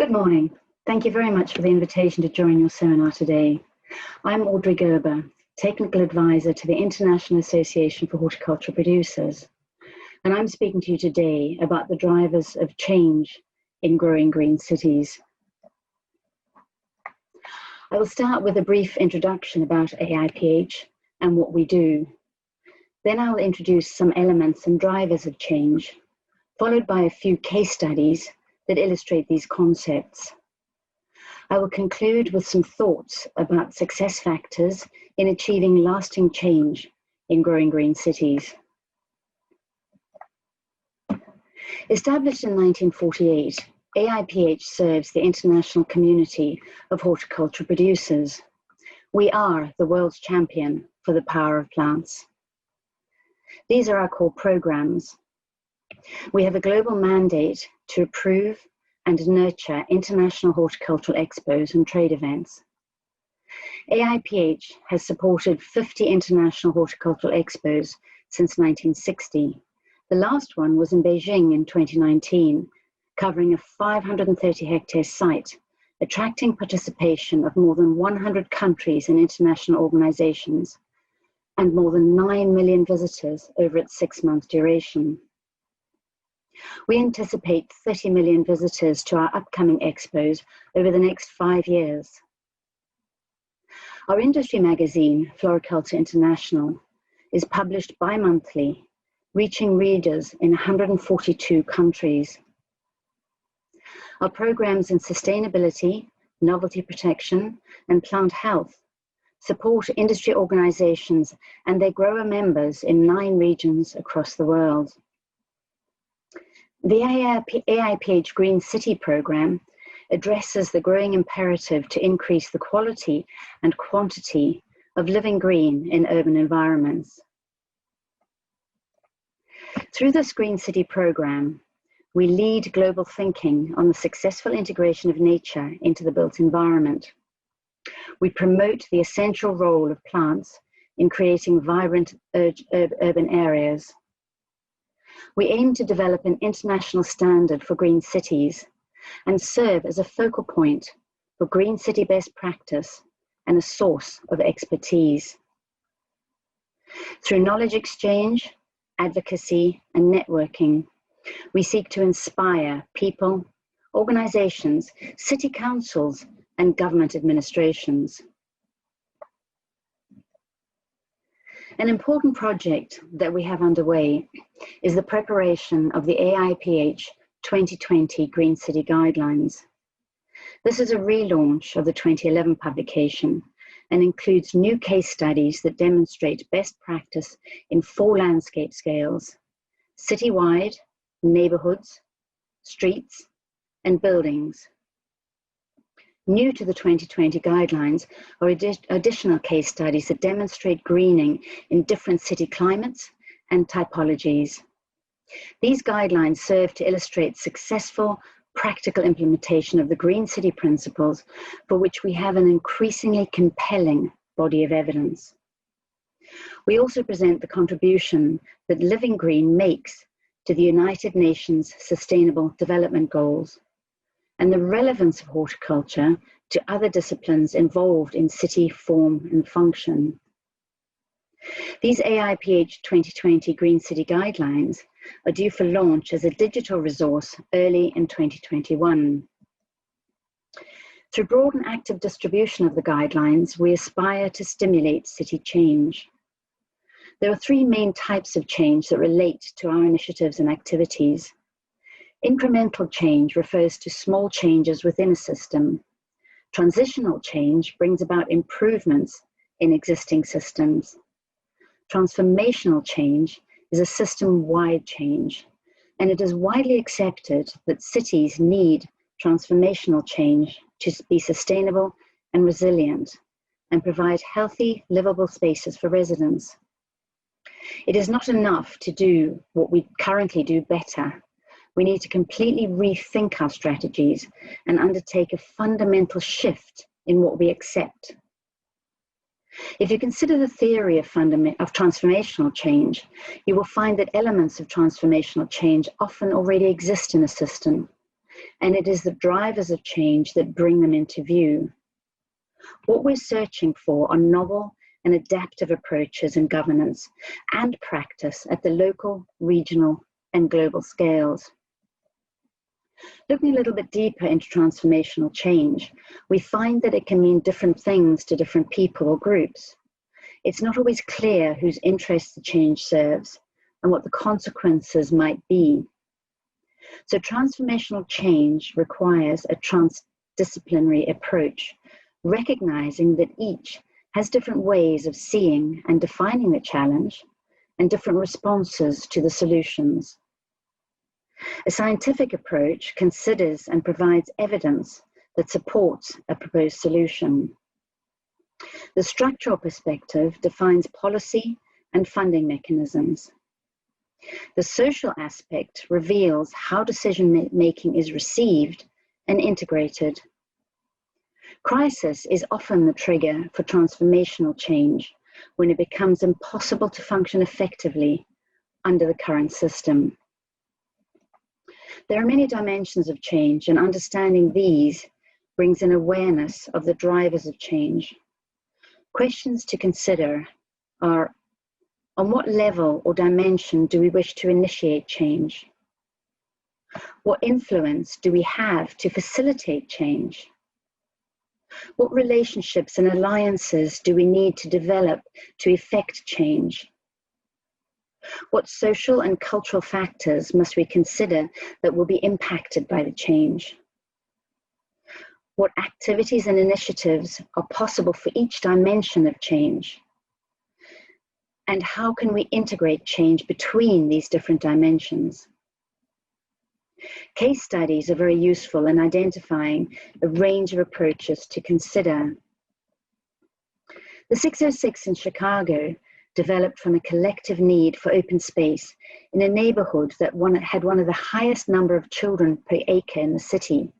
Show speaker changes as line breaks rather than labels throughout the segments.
Good morning. Thank you very much for the invitation to join your seminar today. I'm Audrey Gerber, Technical Advisor to the International Association for Horticultural Producers, and I'm speaking to you today about the drivers of change in growing green cities. I will start with a brief introduction about AIPH and what we do. Then I will introduce some elements and drivers of change, followed by a few case studies that illustrate these concepts. I will conclude with some thoughts about success factors in achieving lasting change in growing green cities. Established in 1948, AIPH serves the international community of horticultural producers. We are the world's champion for the power of plants. These are our core programs. We have a global mandate to approve and nurture international horticultural expos and trade events. AIPH has supported 50 international horticultural expos since 1960. The last one was in Beijing in 2019, covering a 530 hectare site, attracting participation of more than 100 countries and international organizations, and more than 9 million visitors over its 6-month duration. We anticipate 30 million visitors to our upcoming expos over the next 5 years. Our industry magazine, Horticultural International, is published bi-monthly, reaching readers in 142 countries. Our programs in sustainability, novelty protection, and plant health support industry organizations and their grower members in 9 regions across the world. The AIPH Green City program addresses the growing imperative to increase the quality and quantity of living green in urban environments. Through this Green City program, we lead global thinking on the successful integration of nature into the built environment. We promote the essential role of plants in creating vibrant urban areas. We aim to develop an international standard for green cities and serve as a focal point for green city best practice and a source of expertise. Through knowledge exchange, advocacy, and networking, we seek to inspire people, organizations, city councils, and government administrations. An important project that we have underway is the preparation of the AIPH 2020 Green City Guidelines. This is a relaunch of the 2011 publication and includes new case studies that demonstrate best practice in 4 landscape scales: citywide, neighborhoods, streets, and buildings. New to the 2020 guidelines are additional case studies that demonstrate greening in different city climates and typologies. These guidelines serve to illustrate successful, practical implementation of the Green City principles, for which we have an increasingly compelling body of evidence. We also present the contribution that living green makes to the United Nations Sustainable Development Goals, and the relevance of horticulture to other disciplines involved in city form and function. These AIPH 2020 Green City Guidelines are due for launch as a digital resource early in 2021. Through broad and active distribution of the guidelines, we aspire to stimulate city change. There are 3 main types of change that relate to our initiatives and activities. Incremental change refers to small changes within a system. Transitional change brings about improvements in existing systems. Transformational change is a system-wide change, and it is widely accepted that cities need transformational change to be sustainable and resilient and provide healthy, livable spaces for residents. It is not enough to do what we currently do better. We need to completely rethink our strategies and undertake a fundamental shift in what we accept. If you consider the theory of transformational change, you will find that elements of transformational change often already exist in a system. and it is the drivers of change that bring them into view. What we're searching for are novel and adaptive approaches in governance and practice at the local, regional, and global scales. Looking a little bit deeper into transformational change, we find that it can mean different things to different people or groups. It's not always clear whose interests the change serves and what the consequences might be. So transformational change requires a transdisciplinary approach, recognizing that each has different ways of seeing and defining the challenge and different responses to the solutions. A scientific approach considers and provides evidence that supports a proposed solution. The structural perspective defines policy and funding mechanisms. The social aspect reveals how decision-making is received and integrated. Crisis is often the trigger for transformational change when it becomes impossible to function effectively under the current system. There are many dimensions of change, and understanding these brings an awareness of the drivers of change. Questions to consider are: on what level or dimension do we wish to initiate change? What influence do we have to facilitate change? What relationships and alliances do we need to develop to effect change? What social and cultural factors must we consider that will be impacted by the change? What activities and initiatives are possible for each dimension of change? And how can we integrate change between these different dimensions? Case studies are very useful in identifying a range of approaches to consider. The 606 in Chicago developed from a collective need for open space in a neighborhood that had one of the highest number of children per acre in the city,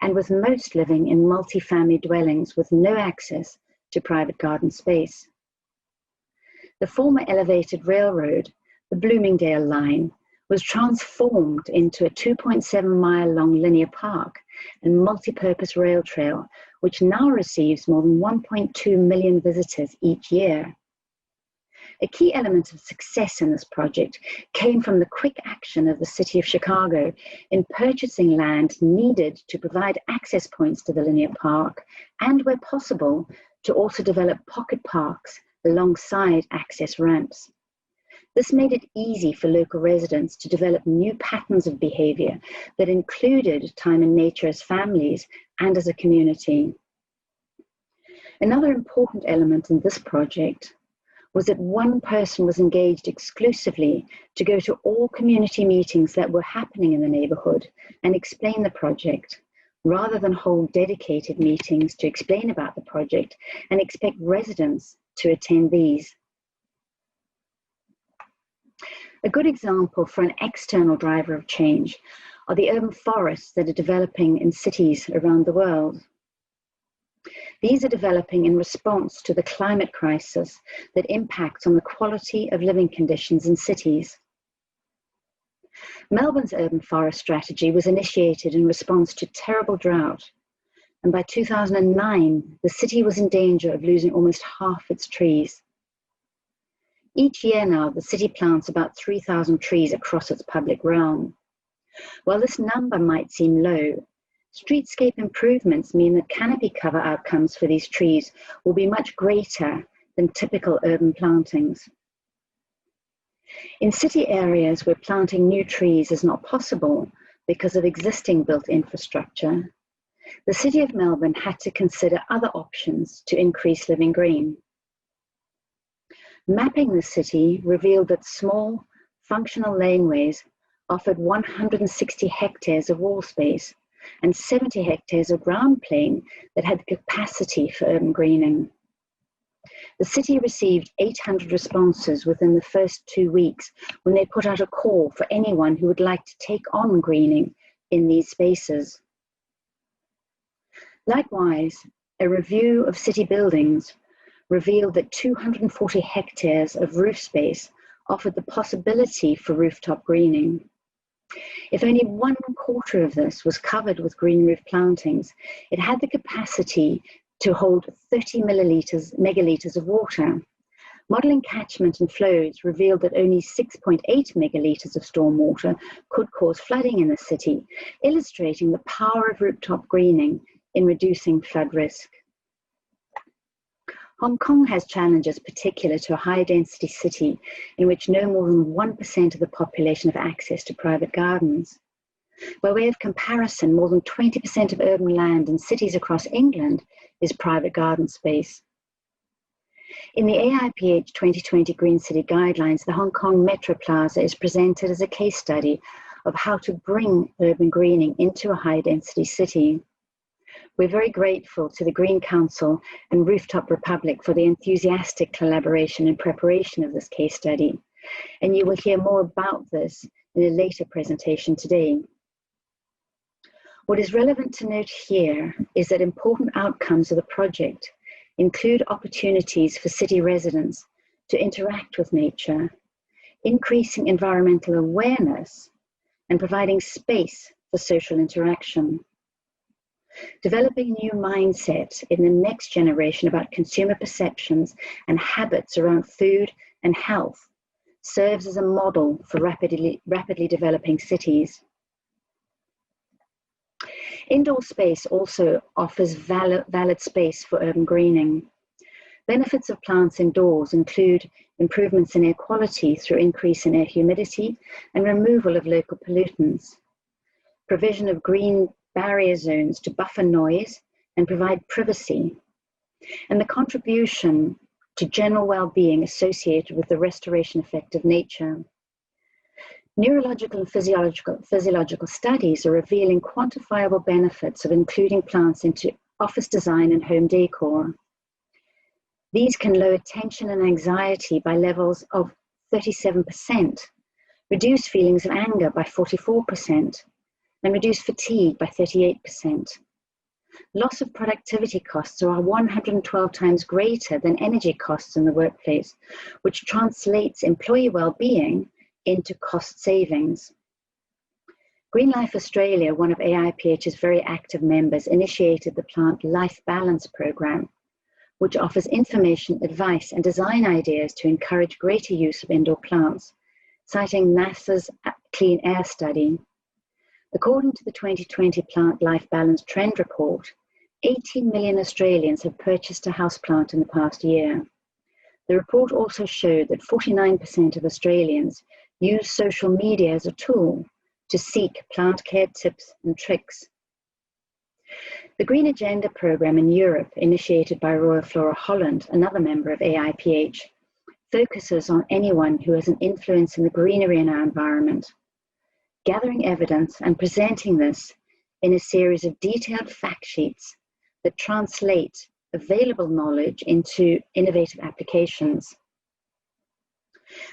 and with most living in multi-family dwellings with no access to private garden space. The former elevated railroad, the Bloomingdale line, was transformed into a 2.7-mile-long linear park and multi-purpose rail trail, which now receives more than 1.2 million visitors each year. A key element of success in this project came from the quick action of the city of Chicago in purchasing land needed to provide access points to the linear park, and where possible, to also develop pocket parks alongside access ramps. This made it easy for local residents to develop new patterns of behavior that included time in nature as families and as a community. Another important element in this project was that one person was engaged exclusively to go to all community meetings that were happening in the neighborhood and explain the project, rather than hold dedicated meetings to explain about the project and expect residents to attend these. A good example for an external driver of change are the urban forests that are developing in cities around the world. These are developing in response to the climate crisis that impacts on the quality of living conditions in cities. Melbourne's urban forest strategy was initiated in response to terrible drought, and by 2009, the city was in danger of losing almost half its trees. Each year now, the city plants about 3,000 trees across its public realm. While this number might seem low, streetscape improvements mean that canopy cover outcomes for these trees will be much greater than typical urban plantings. In city areas where planting new trees is not possible because of existing built infrastructure, the City of Melbourne had to consider other options to increase living green. Mapping the city revealed that small, functional laneways offered 160 hectares of wall space and 70 hectares of ground plane that had the capacity for urban greening. The city received 800 responses within the first 2 weeks when they put out a call for anyone who would like to take on greening in these spaces. Likewise, a review of city buildings revealed that 240 hectares of roof space offered the possibility for rooftop greening. If only 1/4 of this was covered with green roof plantings, it had the capacity to hold 30 megalitres of water. Modelling catchment and flows revealed that only 6.8 megalitres of stormwater could cause flooding in the city, illustrating the power of rooftop greening in reducing flood risk. Hong Kong has challenges particular to a high-density city in which no more than 1% of the population have access to private gardens. By way of comparison, more than 20% of urban land in cities across England is private garden space. In the AIPH 2020 Green City Guidelines, the Hong Kong Metro Plaza is presented as a case study of how to bring urban greening into a high-density city. We're very grateful to the Green Council and Rooftop Republic for the enthusiastic collaboration and preparation of this case study, and you will hear more about this in a later presentation today. What is relevant to note here is that important outcomes of the project include opportunities for city residents to interact with nature, increasing environmental awareness, and providing space for social interaction. Developing a new mindset in the next generation about consumer perceptions and habits around food and health serves as a model for rapidly developing cities. Indoor space also offers valid space for urban greening. Benefits of plants indoors include improvements in air quality through increase in air humidity and removal of local pollutants, provision of green barrier zones to buffer noise and provide privacy, and the contribution to general well-being associated with the restoration effect of nature. Neurological and physiological studies are revealing quantifiable benefits of including plants into office design and home decor. These can lower tension and anxiety by levels of 37%, reduce feelings of anger by 44%, and reduce fatigue by 38%. Loss of productivity costs are 112 times greater than energy costs in the workplace, which translates employee well-being into cost savings. Green Life Australia, one of AIPH's very active members, initiated the Plant Life Balance Programme, which offers information, advice, and design ideas to encourage greater use of indoor plants, citing NASA's Clean Air Study. According to the 2020 Plant Life Balance Trend Report, 18 million Australians have purchased a houseplant in the past year. The report also showed that 49% of Australians use social media as a tool to seek plant care tips and tricks. The Green Agenda programme in Europe, initiated by Royal Flora Holland, another member of AIPH, focuses on anyone who has an influence in the greenery in our environment, gathering evidence and presenting this in a series of detailed fact sheets that translate available knowledge into innovative applications.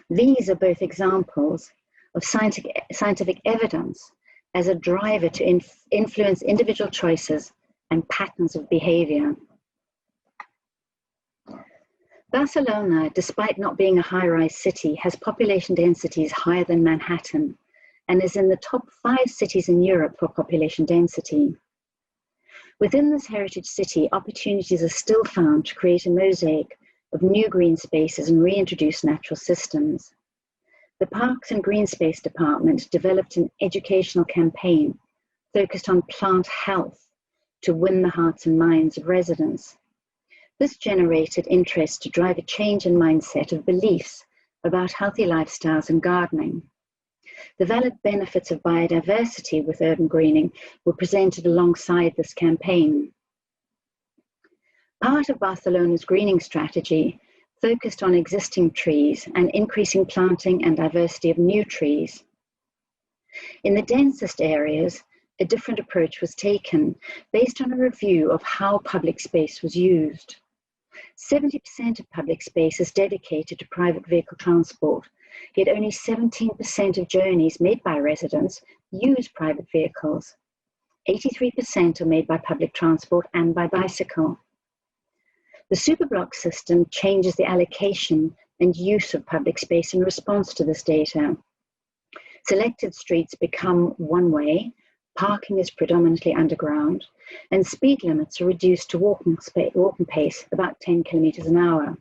These are both examples of scientific evidence as a driver to influence individual choices and patterns of behavior. Barcelona, despite not being a high-rise city, has population densities higher than Manhattan and is in the top 5 cities in Europe for population density. Within this heritage city, opportunities are still found to create a mosaic of new green spaces and reintroduce natural systems. The Parks and Green Space Department developed an educational campaign focused on plant health to win the hearts and minds of residents. This generated interest to drive a change in mindset of beliefs about healthy lifestyles and gardening. The valid benefits of biodiversity with urban greening were presented alongside this campaign. Part of Barcelona's greening strategy focused on existing trees and increasing planting and diversity of new trees. In the densest areas, a different approach was taken based on a review of how public space was used. 70% of public space is dedicated to private vehicle transport, yet only 17% of journeys made by residents use private vehicles. 83% are made by public transport and by bicycle. The superblock system changes the allocation and use of public space in response to this data. Selected streets become one-way, parking is predominantly underground, and speed limits are reduced to walking pace about 10 kilometers an hour.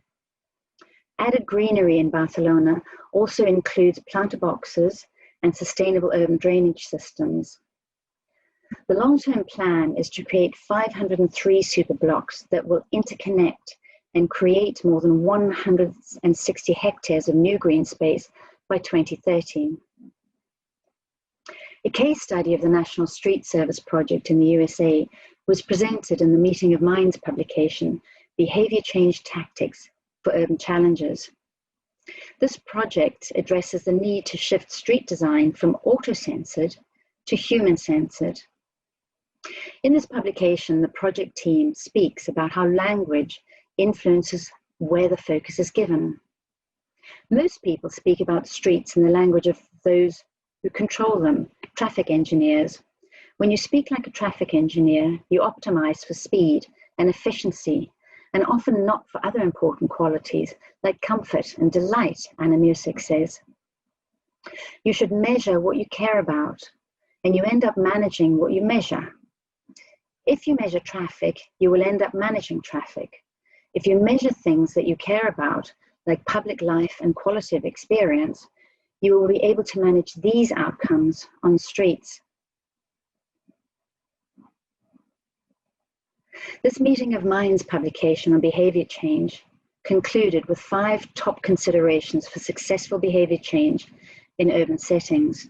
Added greenery in Barcelona also includes planter boxes and sustainable urban drainage systems. The long-term plan is to create 503 super blocks that will interconnect and create more than 160 hectares of new green space by 2030. A case study of the National Street Service Project in the USA was presented in the Meeting of Minds publication, Behavior Change Tactics for Urban Challenges. This project addresses the need to shift street design from auto-censored to human-censored. In this publication, the project team speaks about how language influences where the focus is given. Most people speak about streets in the language of those who control them, traffic engineers. When you speak like a traffic engineer, you optimize for speed and efficiency, and often not for other important qualities like comfort and delight, Anna Music says. You should measure what you care about, and you end up managing what you measure. If you measure traffic, you will end up managing traffic. If you measure things that you care about, like public life and quality of experience, you will be able to manage these outcomes on streets. This Meeting of Minds publication on behavior change concluded with 5 top considerations for successful behavior change in urban settings.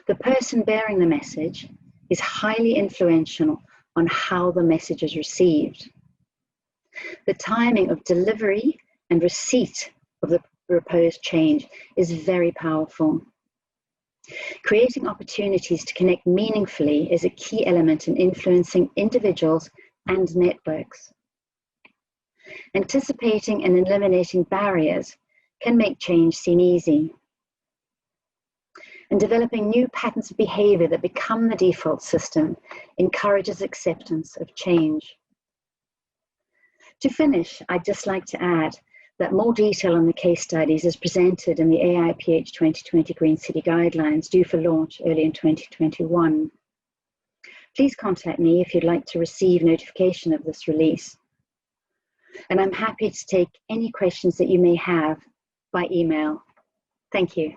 The person bearing the message is highly influential on how the message is received. The timing of delivery and receipt of the proposed change is very powerful. Creating opportunities to connect meaningfully is a key element in influencing individuals and networks. Anticipating and eliminating barriers can make change seem easy. And developing new patterns of behavior that become the default system encourages acceptance of change. To finish, I'd just like to add that more detail on the case studies is presented in the AIPH 2020 Green City Guidelines due for launch early in 2021. Please contact me if you'd like to receive notification of this release. And I'm happy to take any questions that you may have by email. Thank you.